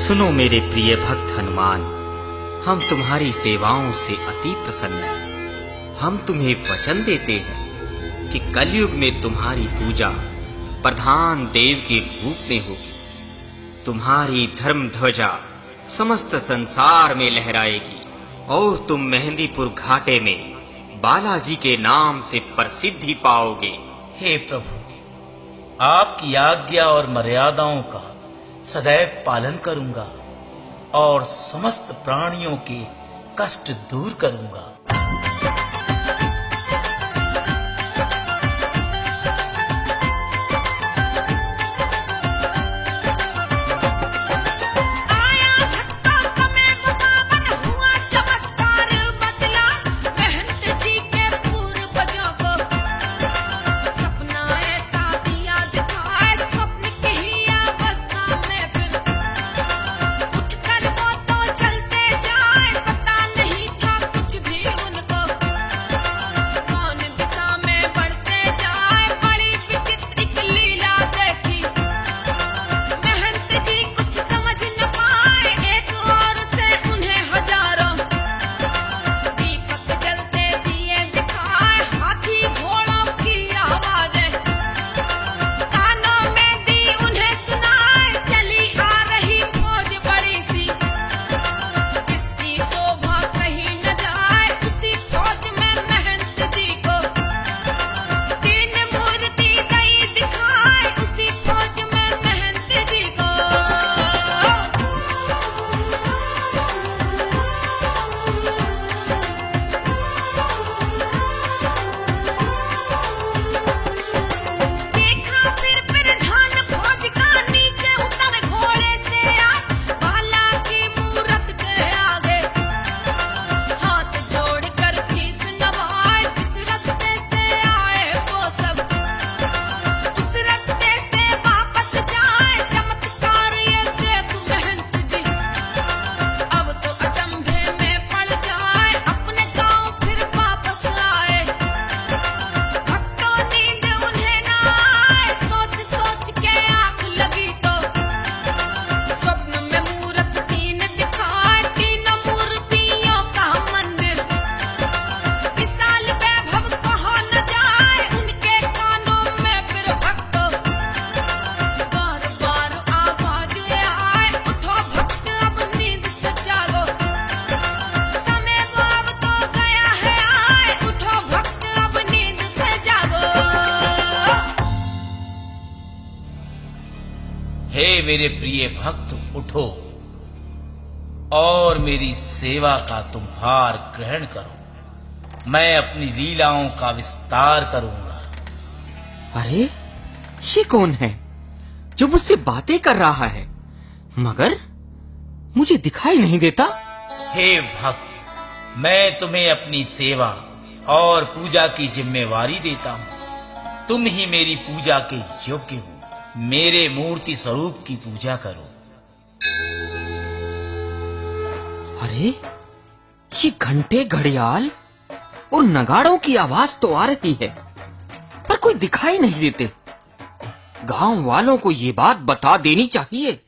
सुनो मेरे प्रिय भक्त हनुमान, हम तुम्हारी सेवाओं से अति प्रसन्न हैं। हम तुम्हें वचन देते हैं कि कलयुग में तुम्हारी पूजा प्रधान देव के रूप में होगी। तुम्हारी धर्म ध्वजा समस्त संसार में लहराएगी और तुम मेहंदीपुर घाटे में बालाजी के नाम से प्रसिद्धि पाओगे। हे प्रभु, आपकी आज्ञा और मर्यादाओं का सदैव पालन करूंगा और समस्त प्राणियों के कष्ट दूर करूंगा। हे मेरे प्रिय भक्त, उठो और मेरी सेवा का तुम भार ग्रहण करो। मैं अपनी लीलाओं का विस्तार करूंगा। अरे, ये कौन है जो मुझसे बातें कर रहा है मगर मुझे दिखाई नहीं देता? हे भक्त, मैं तुम्हें अपनी सेवा और पूजा की जिम्मेवारी देता हूँ। तुम ही मेरी पूजा के योग्य हो। मेरे मूर्ति स्वरूप की पूजा करो। अरे, ये घंटे, घड़ियाल और नगाड़ों की आवाज तो आ रही है पर कोई दिखाई नहीं देते। गांव वालों को ये बात बता देनी चाहिए।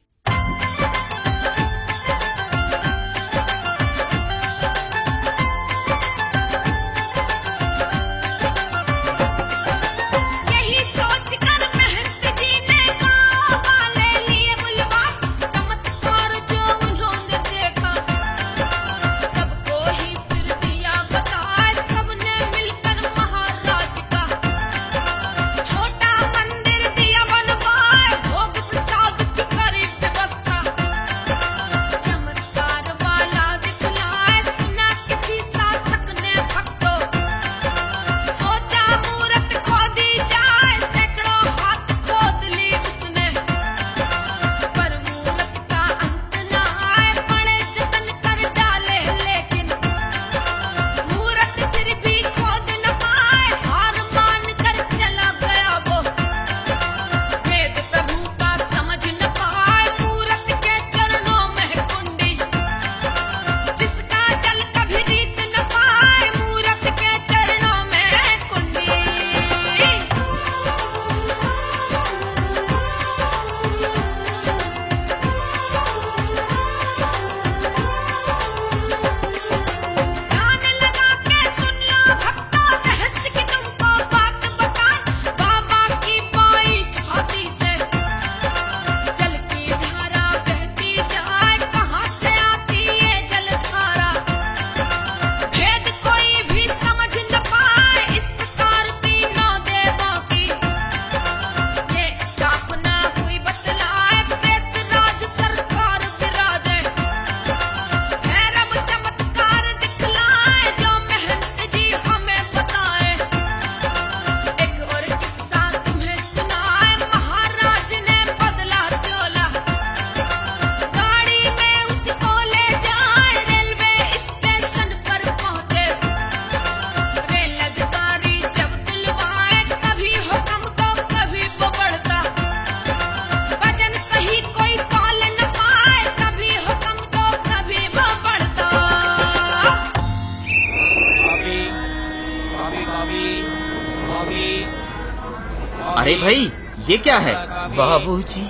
अरे भाई, ये क्या है? बाबूजी,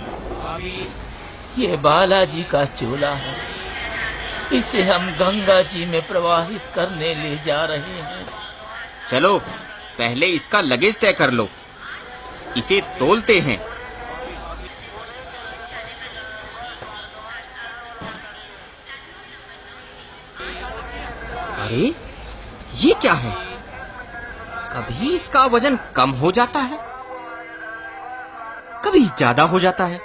ये बालाजी का चोला है। इसे हम गंगा जी में प्रवाहित करने ले जा रहे हैं। चलो पहले इसका लगेज तय कर लो, इसे तोलते हैं। अरे ये क्या है? कभी इसका वजन कम हो जाता है, कभी ज्यादा हो जाता है।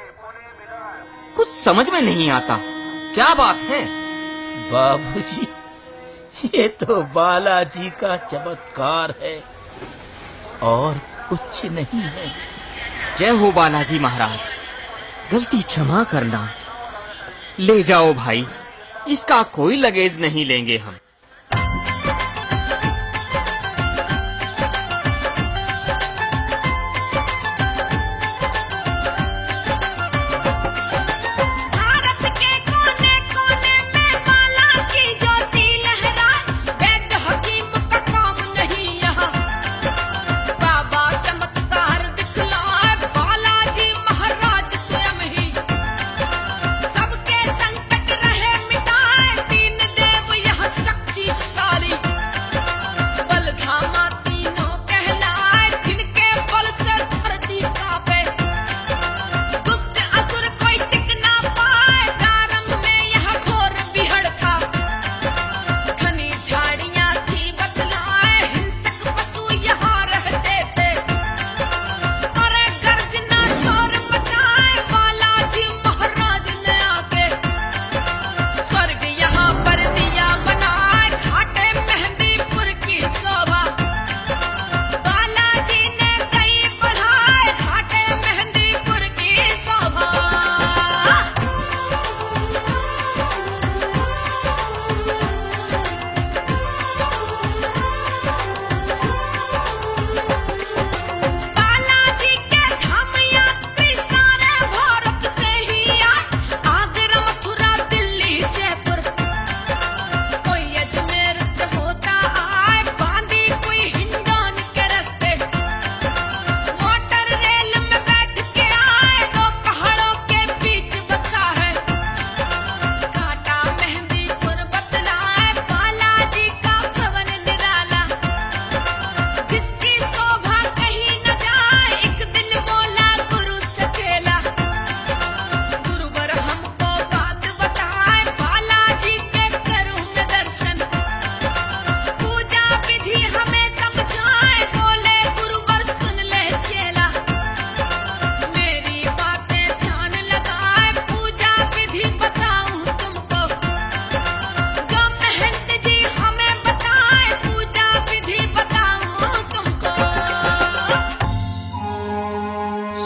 कुछ समझ में नहीं आता, क्या बात है? बाबूजी, ये तो बालाजी का चमत्कार है और कुछ नहीं है। जय हो बालाजी महाराज, गलती क्षमा करना। ले जाओ भाई, इसका कोई लगेज नहीं लेंगे हम।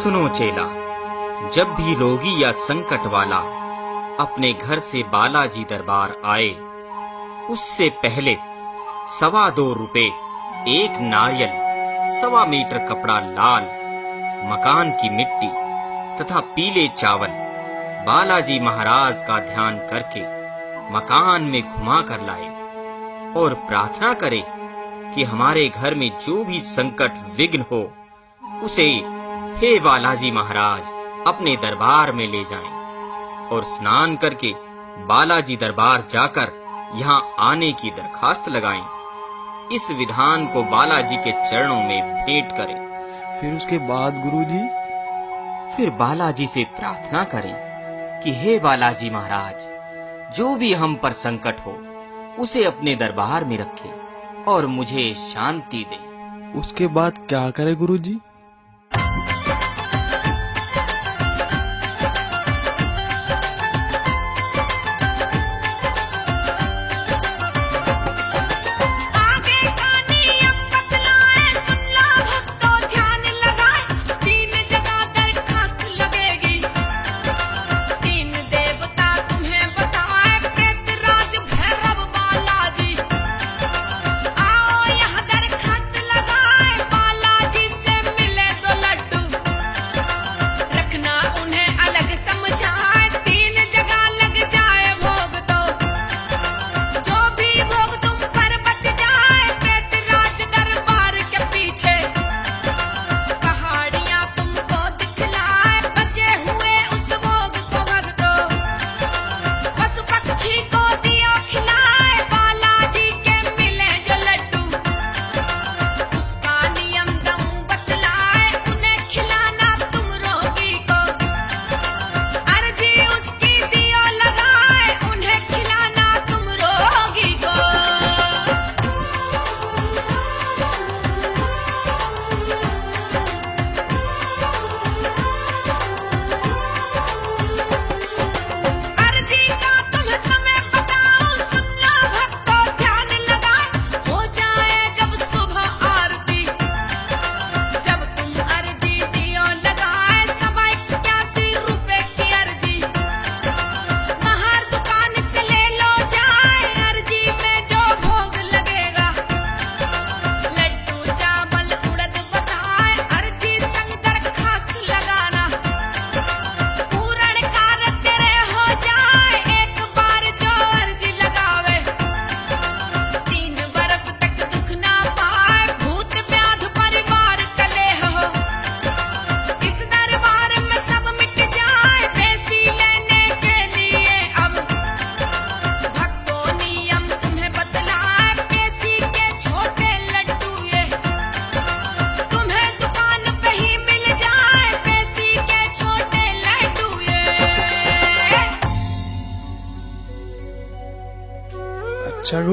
सुनो चेला, जब भी रोगी या संकट वाला अपने घर से बालाजी दरबार आए, उससे पहले 2.25 रुपए, 1 नारियल, 1.25 मीटर कपड़ा लाल, मकान की मिट्टी तथा पीले चावल बालाजी महाराज का ध्यान करके मकान में घुमा कर लाए और प्रार्थना करे कि हमारे घर में जो भी संकट विघ्न हो उसे हे बालाजी महाराज अपने दरबार में ले जाएं और स्नान करके बालाजी दरबार जाकर यहाँ आने की दरखास्त लगाएं। इस विधान को बालाजी के चरणों में भेंट करें। फिर उसके बाद गुरुजी? फिर बालाजी से प्रार्थना करें कि हे बालाजी महाराज, जो भी हम पर संकट हो उसे अपने दरबार में रखे और मुझे शांति दे। उसके बाद क्या करे गुरुजी? से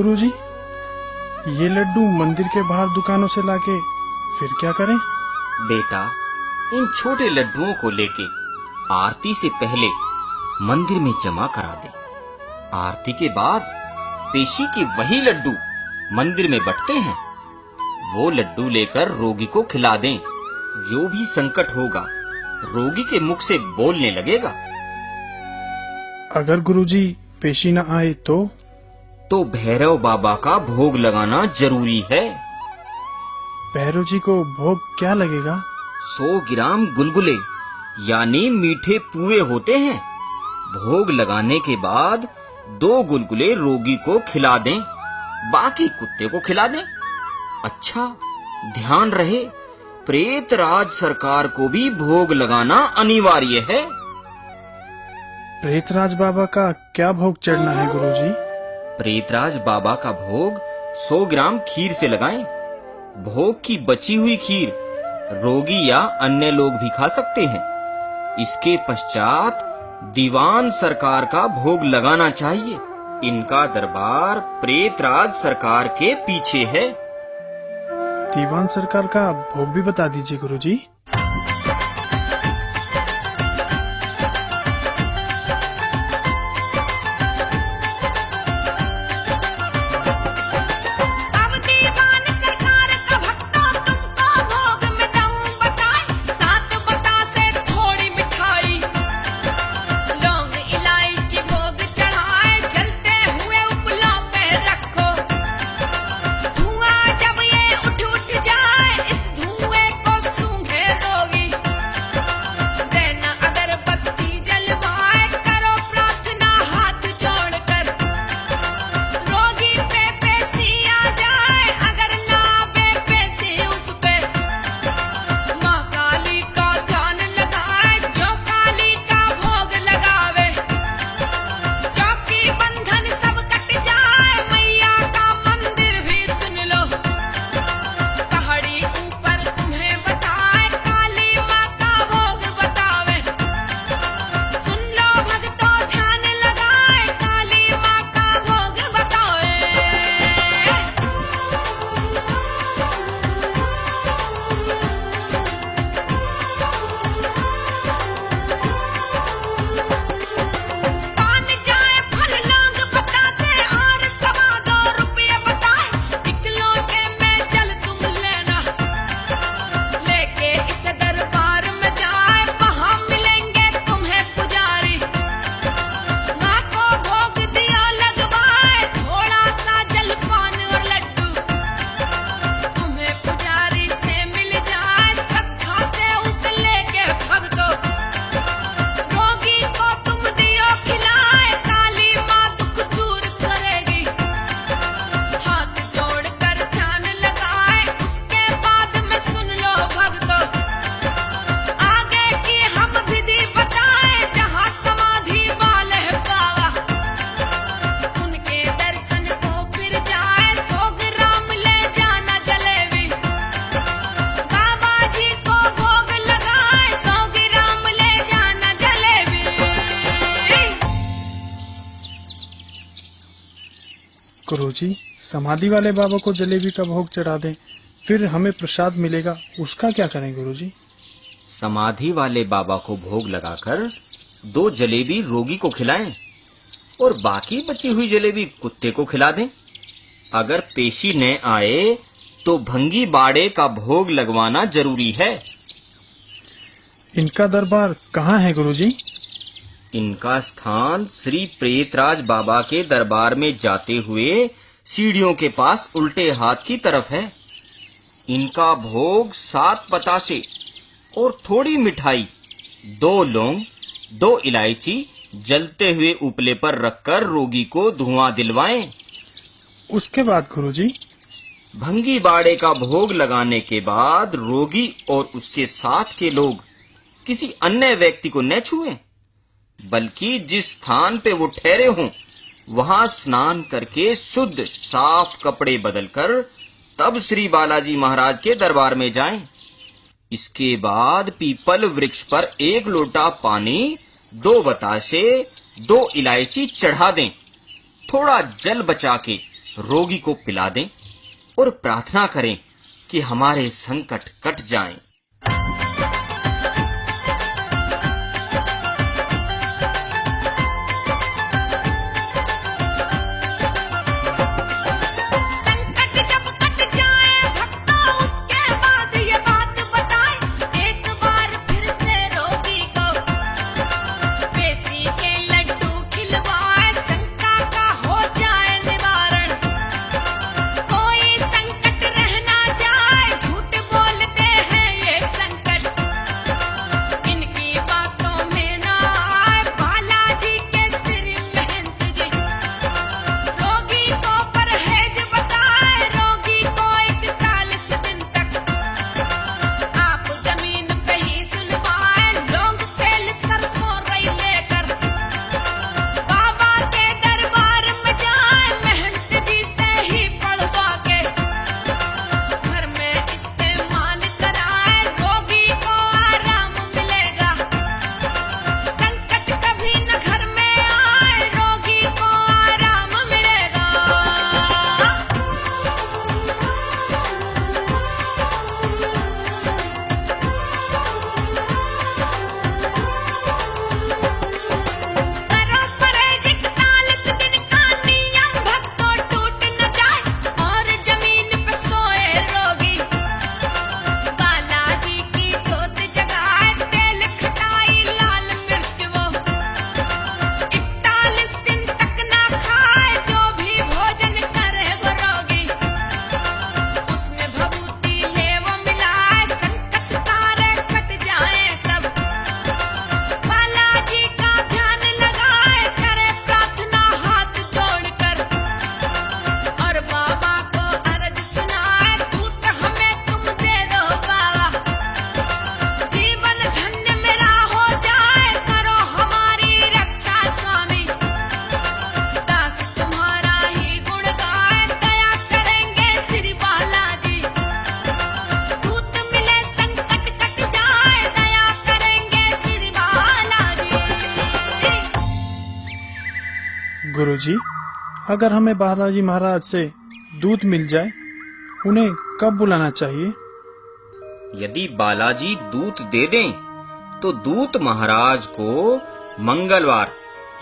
गुरुजी, ये लड्डू मंदिर के बाहर दुकानों से लाके फिर क्या करें? बेटा, इन छोटे लड्डुओं को लेके आरती से पहले मंदिर में जमा करा दे। आरती के बाद पेशी के वही लड्डू मंदिर में बंटते हैं, वो लड्डू लेकर रोगी को खिला दें। जो भी संकट होगा रोगी के मुख से बोलने लगेगा। अगर गुरुजी पेशी न आए तो भैरव बाबा का भोग लगाना जरूरी है। भैरव जी को भोग क्या लगेगा? 100 ग्राम गुलगुले यानी मीठे पुए होते हैं। भोग लगाने के बाद 2 गुलगुले रोगी को खिला दें, बाकी कुत्ते को खिला दें। अच्छा, ध्यान रहे, प्रेतराज सरकार को भी भोग लगाना अनिवार्य है। प्रेतराज बाबा का क्या भोग चढ़ना है गुरुजी? प्रेतराज बाबा का भोग 100 ग्राम खीर से लगाएं। भोग की बची हुई खीर रोगी या अन्य लोग भी खा सकते हैं। इसके पश्चात दीवान सरकार का भोग लगाना चाहिए। इनका दरबार प्रेतराज सरकार के पीछे है। दीवान सरकार का भोग भी बता दीजिए गुरुजी। गुरुजी, समाधि वाले बाबा को जलेबी का भोग चढ़ा दें, फिर हमें प्रसाद मिलेगा, उसका क्या करें गुरुजी? समाधि वाले बाबा को भोग लगाकर 2 जलेबी रोगी को खिलाएं और बाकी बची हुई जलेबी कुत्ते को खिला दें। अगर पेशी न आए तो भंगी बाड़े का भोग लगवाना जरूरी है। इनका दरबार कहाँ है गुरुजी? इनका स्थान श्री प्रेतराज बाबा के दरबार में जाते हुए सीढ़ियों के पास उल्टे हाथ की तरफ है। इनका भोग 7 बतासे और थोड़ी मिठाई, 2 लौंग, 2 इलायची जलते हुए उपले पर रखकर रोगी को धुआं दिलवाएं। उसके बाद गुरुजी? भंगी बाड़े का भोग लगाने के बाद रोगी और उसके साथ के लोग किसी अन्य व्यक्ति को न छुएं, बल्कि जिस स्थान पे वो ठहरे हों वहां स्नान करके शुद्ध साफ कपड़े बदलकर तब श्री बालाजी महाराज के दरबार में जाएं। इसके बाद पीपल वृक्ष पर 1 लोटा पानी, 2 बतासे, 2 इलायची चढ़ा दें। थोड़ा जल बचा के रोगी को पिला दें और प्रार्थना करें कि हमारे संकट कट जाएं। गुरुजी, अगर हमें बालाजी महाराज से दूत मिल जाए, उन्हें कब बुलाना चाहिए? यदि बालाजी दूत दे दें, तो दूत महाराज को मंगलवार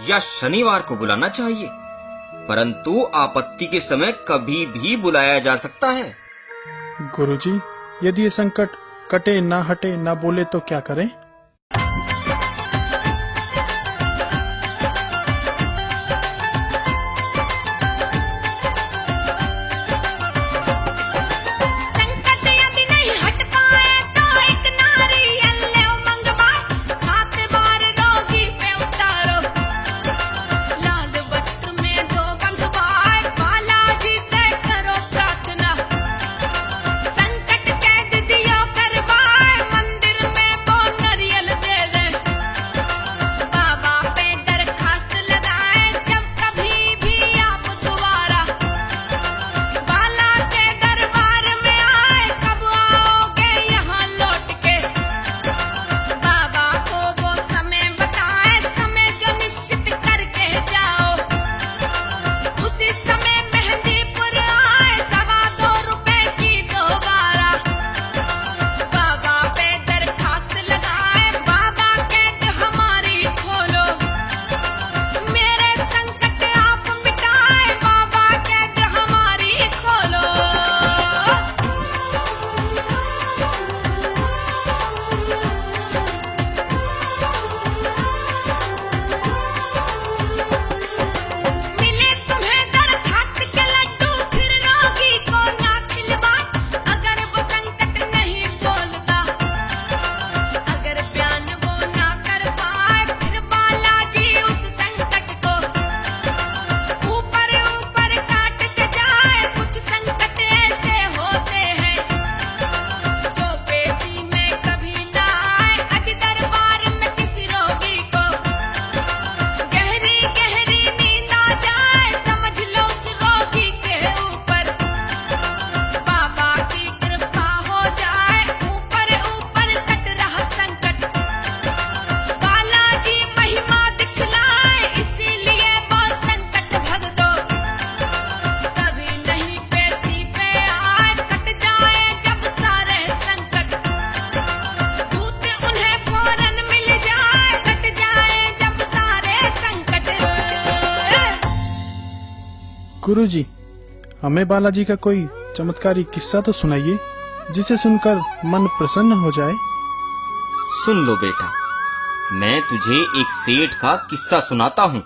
या शनिवार को बुलाना चाहिए, परंतु आपत्ति के समय कभी भी बुलाया जा सकता है। गुरुजी, यदि ये संकट कटे ना हटे ना बोले तो क्या करें? गुरुजी, हमें बालाजी का कोई चमत्कारी किस्सा तो सुनाइए, जिसे सुनकर मन प्रसन्न हो जाए। सुन लो बेटा, मैं तुझे एक सेठ का किस्सा सुनाता हूँ।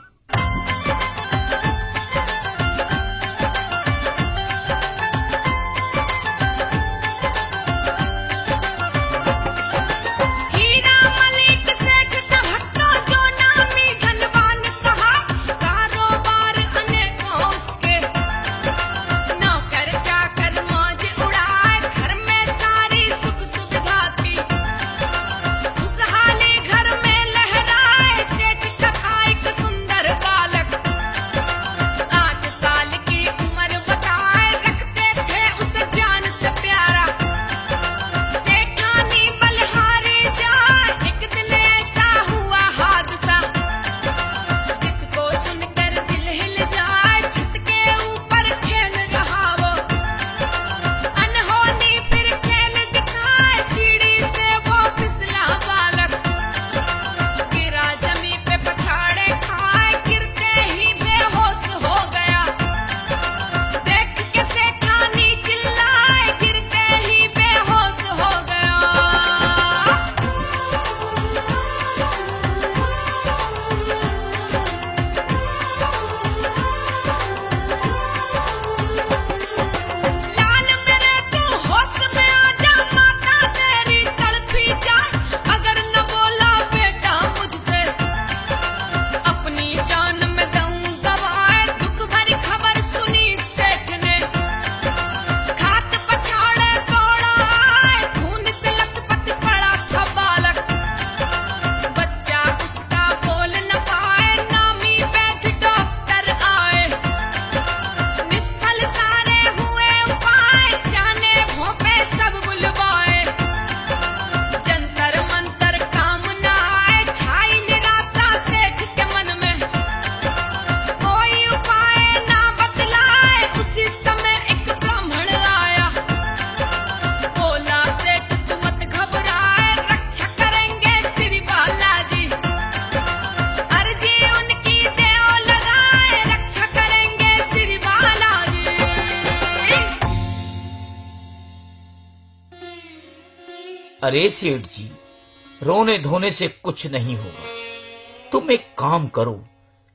अरे सेठ जी, रोने धोने से कुछ नहीं होगा। तुम एक काम करो,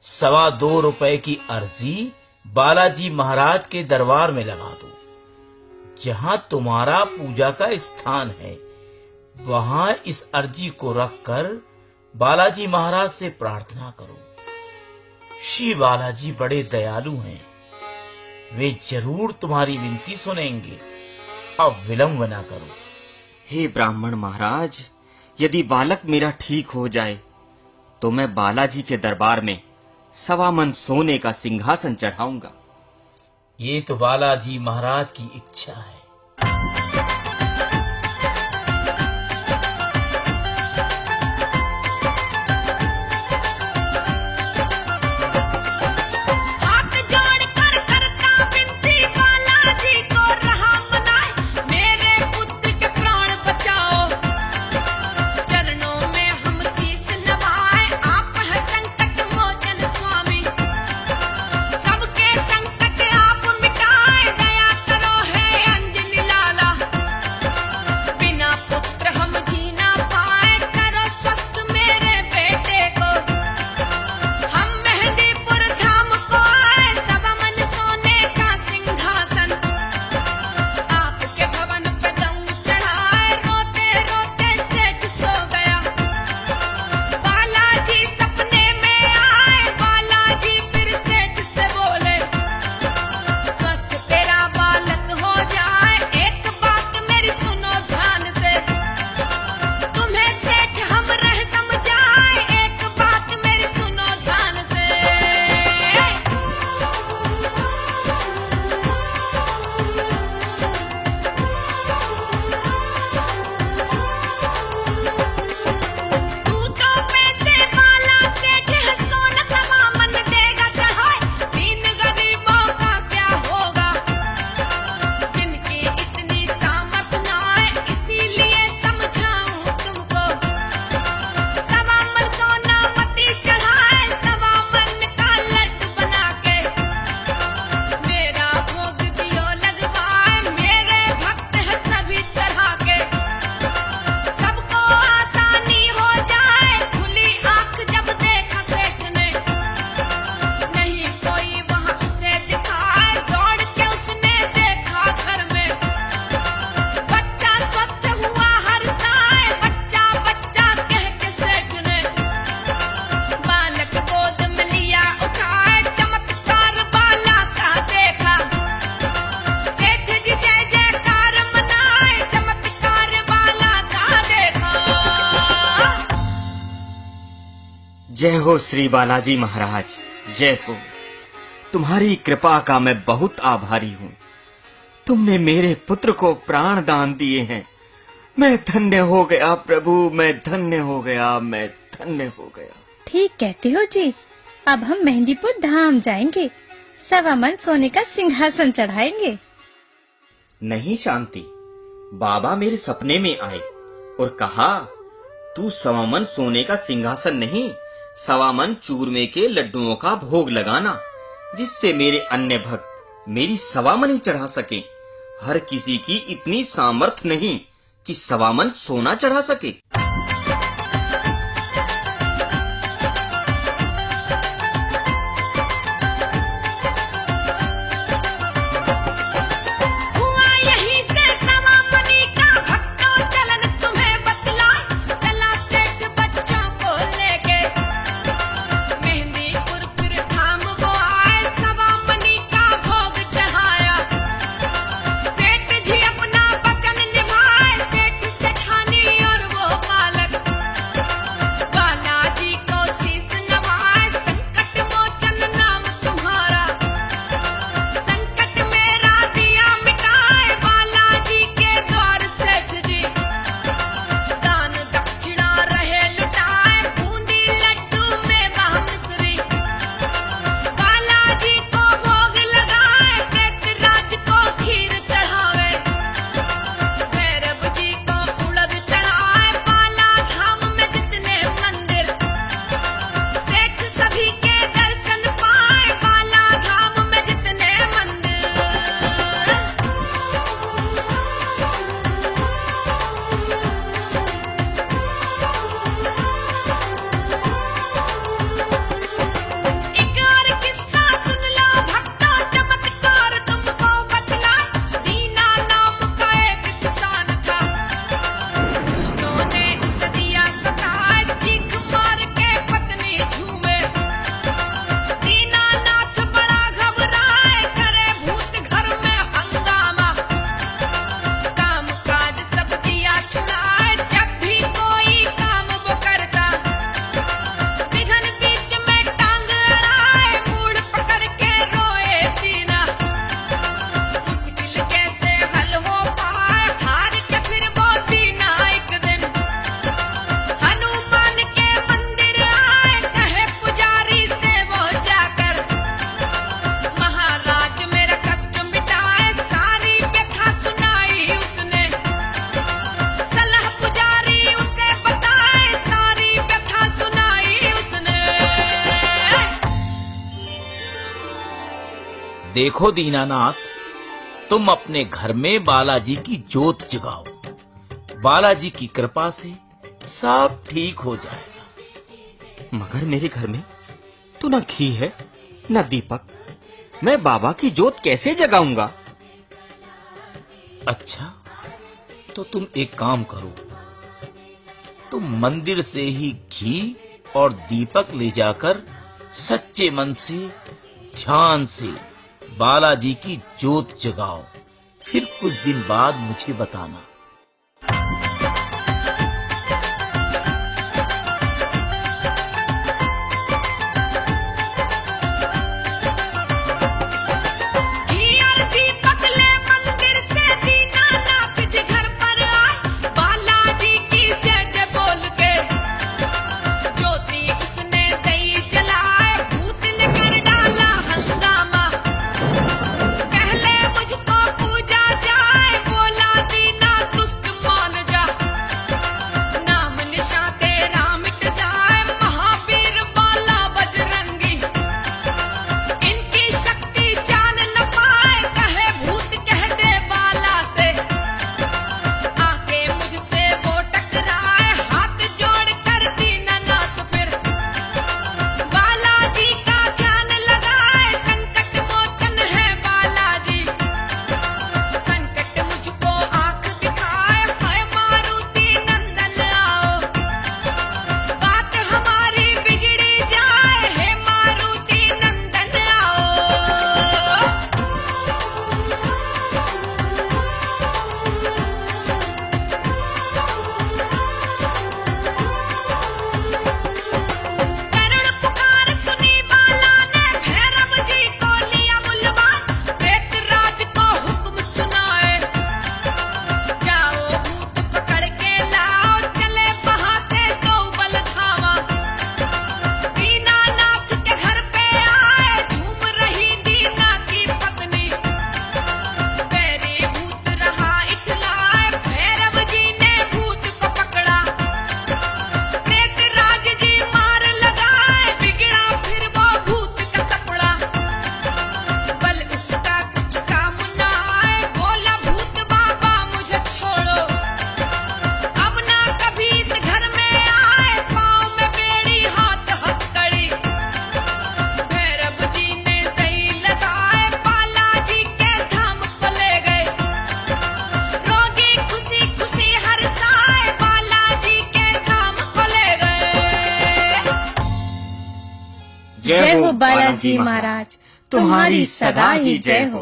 2.25 रुपए की अर्जी बालाजी महाराज के दरबार में लगा दो। जहां तुम्हारा पूजा का स्थान है, वहां इस अर्जी को रखकर बालाजी महाराज से प्रार्थना करो। श्री बालाजी बड़े दयालु हैं, वे जरूर तुम्हारी विनती सुनेंगे। अब विलंब न करो। हे ब्राह्मण महाराज, यदि बालक मेरा ठीक हो जाए तो मैं बालाजी के दरबार में 1.25 मन सोने का सिंहासन चढ़ाऊंगा। ये तो बालाजी महाराज की इच्छा है। जय हो श्री बालाजी महाराज, जय हो। तुम्हारी कृपा का मैं बहुत आभारी हूँ। तुमने मेरे पुत्र को प्राण दान दिए हैं। मैं धन्य हो गया प्रभु, मैं धन्य हो गया, मैं धन्य हो गया। ठीक कहते हो जी। अब हम मेहंदीपुर धाम जाएंगे, 1.25 मन सोने का सिंहासन चढ़ाएंगे। नहीं शांति, बाबा मेरे सपने में आए और कहा, तू 1.25 मन सोने का सिंहासन नहीं, 1.25 मन चूरमे के लड्डुओं का भोग लगाना, जिससे मेरे अन्य भक्त मेरी 1.25 मन ही चढ़ा सके। हर किसी की इतनी सामर्थ्य नहीं कि 1.25 मन सोना चढ़ा सके। देखो दीनानाथ, तुम अपने घर में बालाजी की जोत जगाओ। बालाजी की कृपा से सब ठीक हो जाएगा। मगर मेरे घर में तो न घी है न दीपक, मैं बाबा की जोत कैसे जगाऊंगा? अच्छा, तो तुम एक काम करो, तुम मंदिर से ही घी और दीपक ले जाकर सच्चे मन से ध्यान से बालाजी की जोत जगाओ। फिर कुछ दिन बाद मुझे बताना। पहले मुझको पूजा जाए, बोला दीना जय हो बालाजी महाराज, तुम्हारी सदा ही जय हो।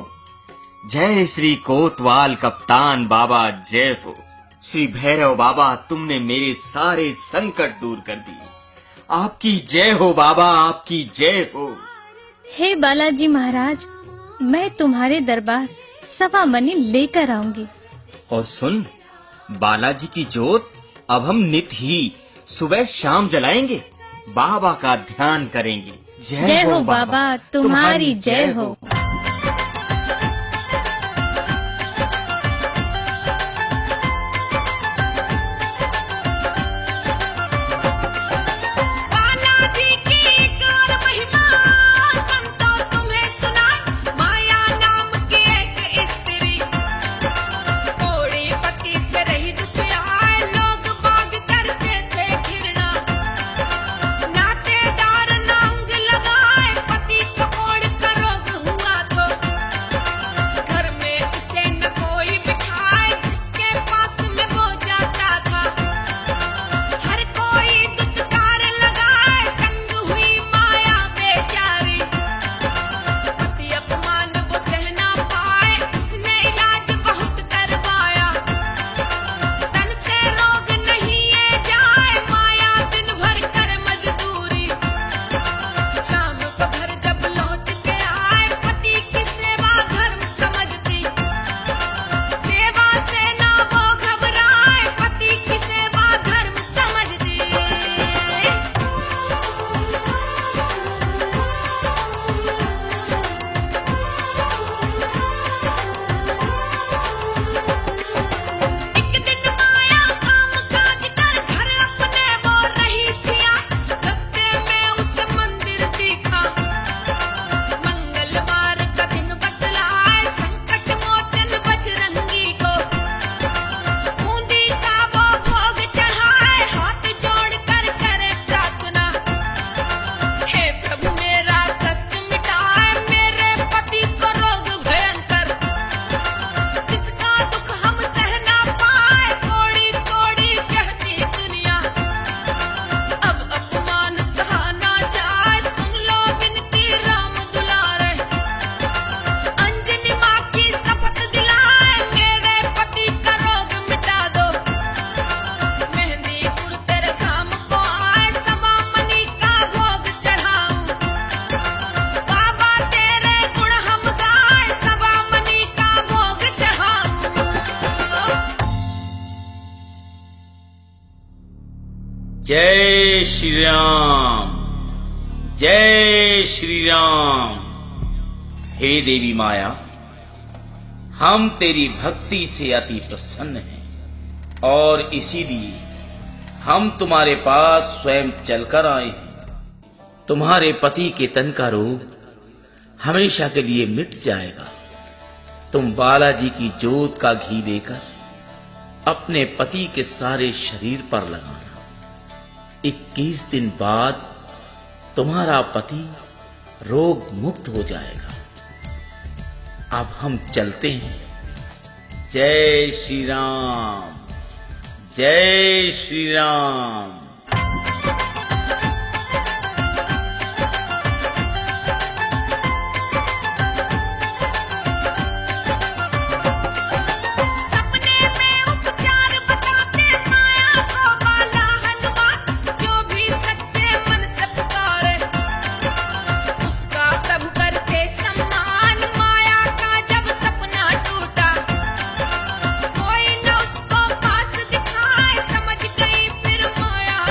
जय श्री कोतवाल कप्तान बाबा, जय हो। श्री भैरव बाबा, तुमने मेरे सारे संकट दूर कर दिए। आपकी जय हो बाबा, आपकी जय हो। हे बालाजी महाराज, मैं तुम्हारे दरबार सवा मनी लेकर आऊंगी। और सुन, बालाजी की जोत अब हम नित ही सुबह शाम जलाएंगे, बाबा का ध्यान करेंगे। जय हो बाबा, तुम्हारी जय हो। जय श्री राम, जय श्री राम। हे देवी माया, हम तेरी भक्ति से अति प्रसन्न हैं और इसीलिए हम तुम्हारे पास स्वयं चलकर आए हैं। तुम्हारे पति के तन का रोग हमेशा के लिए मिट जाएगा। तुम बालाजी की जोत का घी लेकर अपने पति के सारे शरीर पर लगाना। 21 दिन बाद तुम्हारा पति रोग मुक्त हो जाएगा। अब हम चलते हैं। जय श्री राम, जय श्री राम। कोई न उसको पास दिखाए, समझ गई फिर माया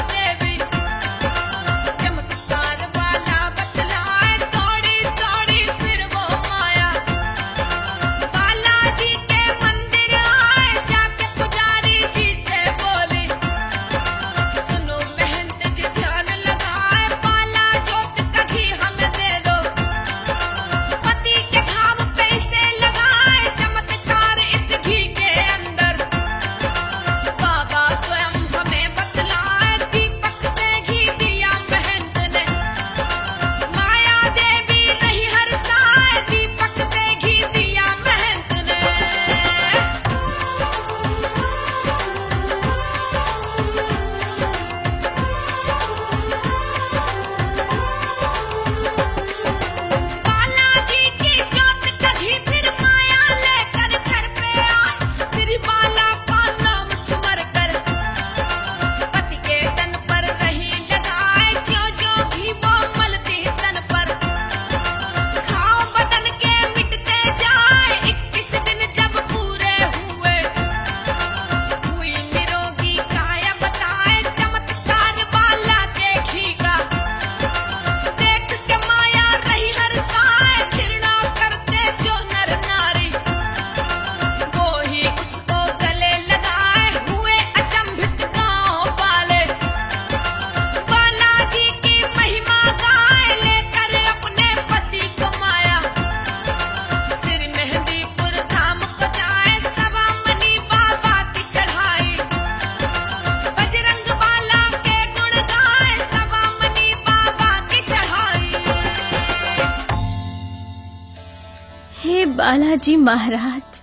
बालाजी महाराज,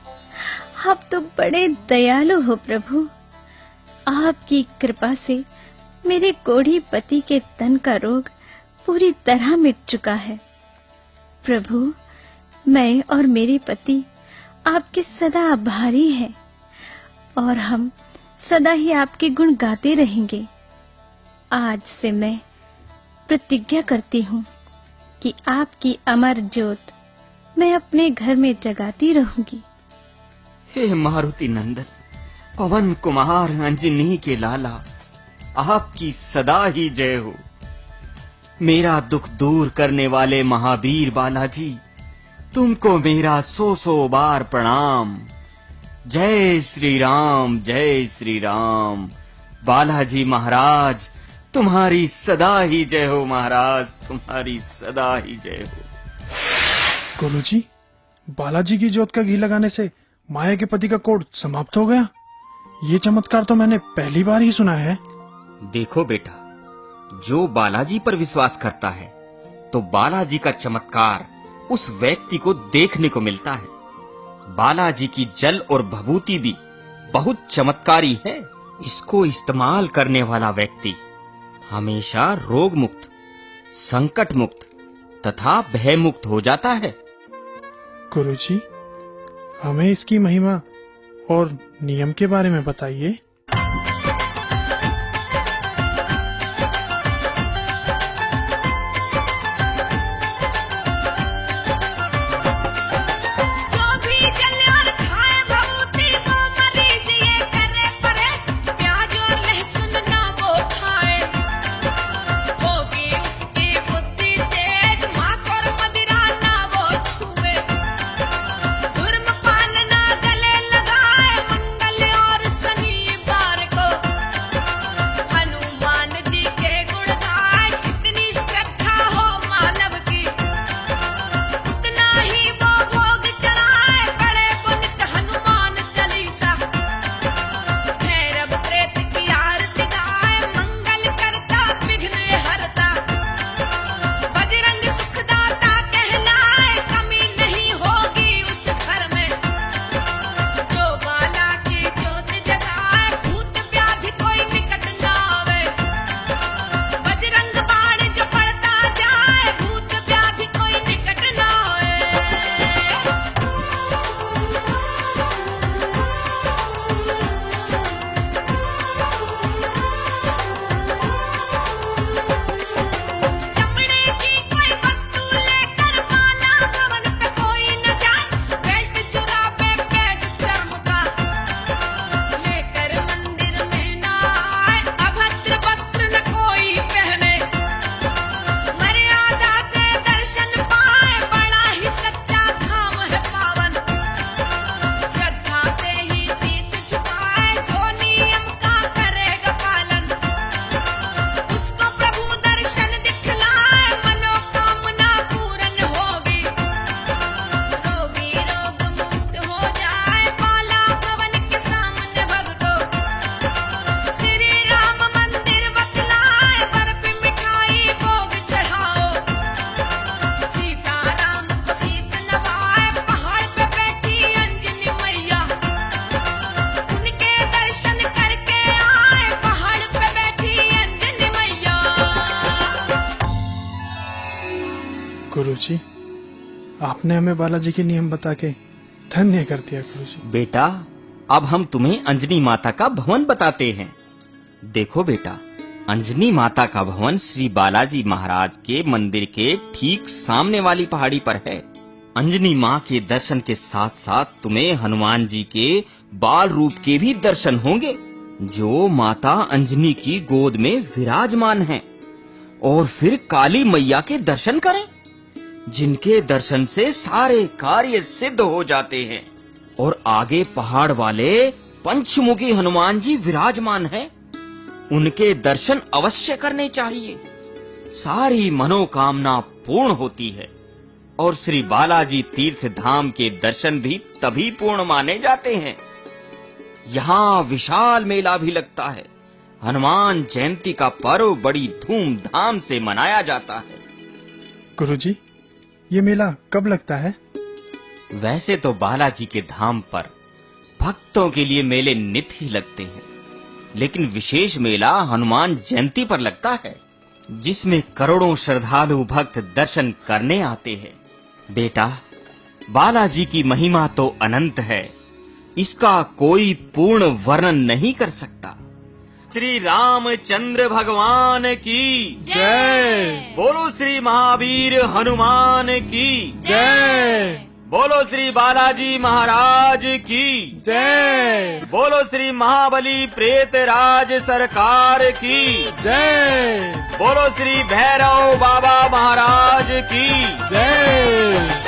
आप तो बड़े दयालु हो प्रभु। आपकी कृपा से मेरे कोढ़ी पति के तन का रोग पूरी तरह मिट चुका है। प्रभु, मैं और मेरे पति आपके सदा आभारी हैं और हम सदा ही आपके गुण गाते रहेंगे। आज से मैं प्रतिज्ञा करती हूँ कि आपकी अमर ज्योत मैं अपने घर में जगाती रहूंगी। हे मारुति नंदन, पवन कुमार, अंजनी के लाला, आपकी सदा ही जय हो। मेरा दुख दूर करने वाले महावीर बालाजी, तुमको मेरा 100 बार प्रणाम। जय श्री राम, जय श्री राम। बालाजी महाराज, तुम्हारी सदा ही जय हो। महाराज, तुम्हारी सदा ही जय हो। गुरुजी, बालाजी की ज्योत का घी लगाने से माया के पति का कोढ़ समाप्त हो गया। ये चमत्कार तो मैंने पहली बार ही सुना है। देखो बेटा, जो बालाजी पर विश्वास करता है तो बालाजी का चमत्कार उस व्यक्ति को देखने को मिलता है। बालाजी की जल और भभूति भी बहुत चमत्कारी है। इसको इस्तेमाल करने वाला व्यक्ति हमेशा रोग मुक्त, संकट मुक्त तथा भय मुक्त हो जाता है। गुरुजी, हमें इसकी महिमा और नियम के बारे में बताइए। गुरुजी, आपने हमें बालाजी के नियम बता के धन्य कर दिया गुरुजी। बेटा, अब हम तुम्हें अंजनी माता का भवन बताते हैं। देखो बेटा, अंजनी माता का भवन श्री बालाजी महाराज के मंदिर के ठीक सामने वाली पहाड़ी पर है। अंजनी माँ के दर्शन के साथ साथ तुम्हें हनुमान जी के बाल रूप के भी दर्शन होंगे, जो माता अंजनी की गोद में विराजमान हैं। और फिर काली मैया के दर्शन करें, जिनके दर्शन से सारे कार्य सिद्ध हो जाते हैं। और आगे पहाड़ वाले पंचमुखी हनुमान जी विराजमान हैं, उनके दर्शन अवश्य करने चाहिए। सारी मनोकामना पूर्ण होती है। और श्री बालाजी तीर्थ धाम के दर्शन भी तभी पूर्ण माने जाते हैं। यहाँ विशाल मेला भी लगता है। हनुमान जयंती का पर्व बड़ी धूमधाम से मनाया जाता है। गुरुजी, ये मेला कब लगता है? वैसे तो बालाजी के धाम पर भक्तों के लिए मेले नित ही लगते हैं, लेकिन विशेष मेला हनुमान जयंती पर लगता है, जिसमें करोड़ों श्रद्धालु भक्त दर्शन करने आते हैं। बेटा, बालाजी की महिमा तो अनंत है, इसका कोई पूर्ण वर्णन नहीं कर सकता। श्री रामचंद्र भगवान की जय। बोलो श्री महावीर हनुमान की जय। बोलो श्री बालाजी महाराज की जय। बोलो श्री महाबली प्रेतराज सरकार की जय। बोलो श्री भैरव बाबा महाराज की जय।